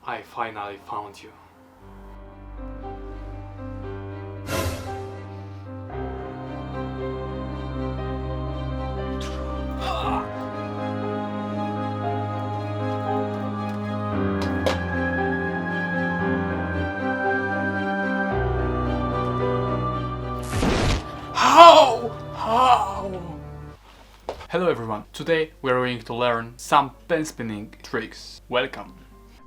I finally found you. How? Hello everyone, today we are going to learn some pen spinning tricks. Welcome.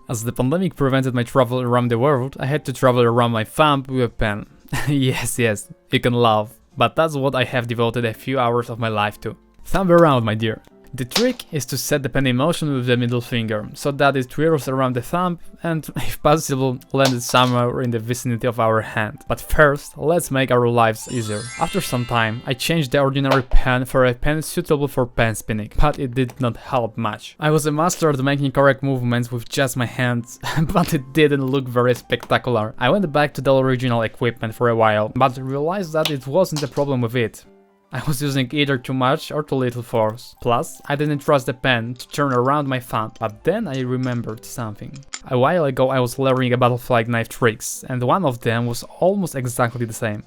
As the pandemic prevented my travel around the world, I had to travel around my thumb with a pen. yes, you can laugh, but that's what I have devoted a few hours of my life to. Thumb around, my dear. The trick is to set the pen in motion with the middle finger, so that it twirls around the thumb and, if possible, land it somewhere in the vicinity of our hand. But first, let's make our lives easier. After some time, I changed the ordinary pen for a pen suitable for pen spinning, but it did not help much. I was a master at making correct movements with just my hands, but it didn't look very spectacular. I went back to the original equipment for a while, but realized that it wasn't a problem with it. I was using either too much or too little force. Plus, I didn't trust the pen to turn around my thumb, but then I remembered something. A while ago I was learning a butterfly knife tricks, and one of them was almost exactly the same.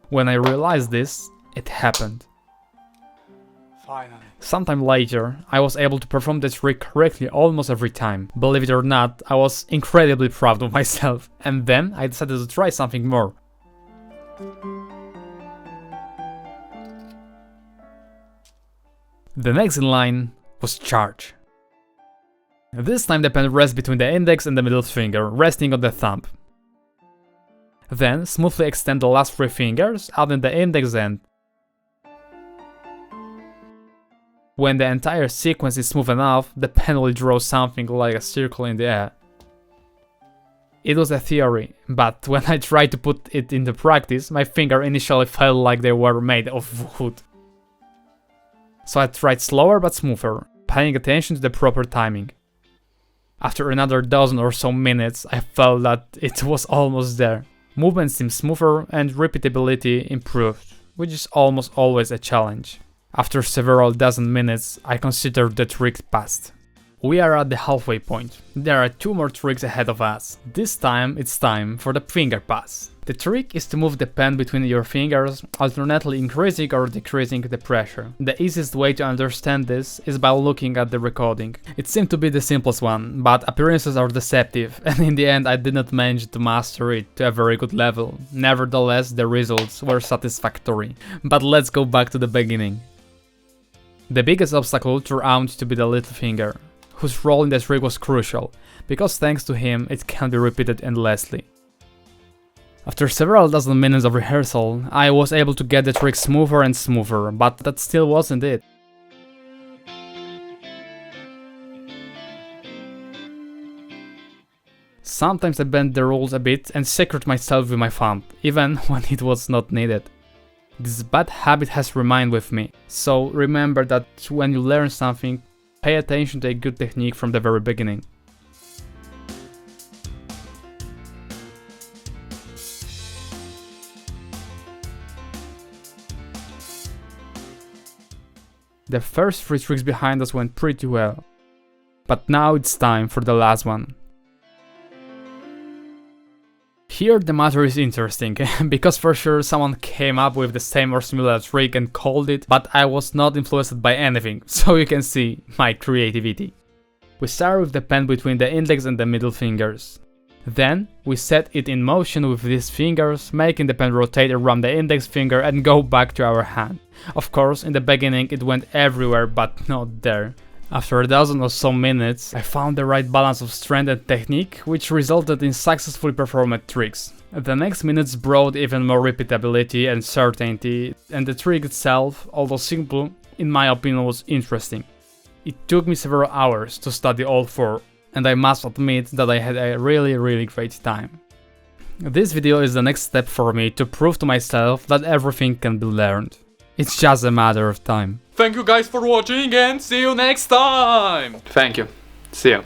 When I realized this, it happened. Finally. Sometime later, I was able to perform the trick correctly almost every time. Believe it or not, I was incredibly proud of myself, and then I decided to try something more. The next in line was charge. This time the pen rests between the index and the middle finger, resting on the thumb. Then smoothly extend the last three fingers, adding the index end. When the entire sequence is smooth enough, the pen will draw something like a circle in the air. It was a theory, but when I tried to put it into practice, my fingers initially felt like they were made of wood. So I tried slower but smoother, paying attention to the proper timing. After another dozen or so minutes, I felt that it was almost there. Movement seemed smoother and repeatability improved, which is almost always a challenge. After several dozen minutes, I considered the trick passed. We are at the halfway point. There are two more tricks ahead of us. This time it's time for the finger pass. The trick is to move the pen between your fingers, alternately increasing or decreasing the pressure. The easiest way to understand this is by looking at the recording. It seemed to be the simplest one, but appearances are deceptive, and in the end I did not manage to master it to a very good level. Nevertheless, the results were satisfactory. But let's go back to the beginning. The biggest obstacle turned out to be the little finger, whose role in the trick was crucial, because thanks to him it can be repeated endlessly. After several dozen minutes of rehearsal, I was able to get the trick smoother and smoother, but that still wasn't it. Sometimes I bent the rules a bit and secured myself with my thumb, even when it was not needed. This bad habit has remained with me, so remember that when you learn something, pay attention to a good technique from the very beginning. The first three tricks behind us went pretty well, but now it's time for the last one. Here the matter is interesting, because for sure someone came up with the same or similar trick and called it, but I was not influenced by anything, so you can see my creativity. We start with the pen between the index and the middle fingers. Then we set it in motion with these fingers, making the pen rotate around the index finger and go back to our hand. Of course, in the beginning it went everywhere but not there. After a dozen or so minutes, I found the right balance of strength and technique, which resulted in successfully performed tricks. The next minutes brought even more repeatability and certainty, and the trick itself, although simple, in my opinion was interesting. It took me several hours to study all four, and I must admit that I had a really great time. This video is the next step for me to prove to myself that everything can be learned. It's just a matter of time. Thank you guys for watching and see you next time! Thank you. See you.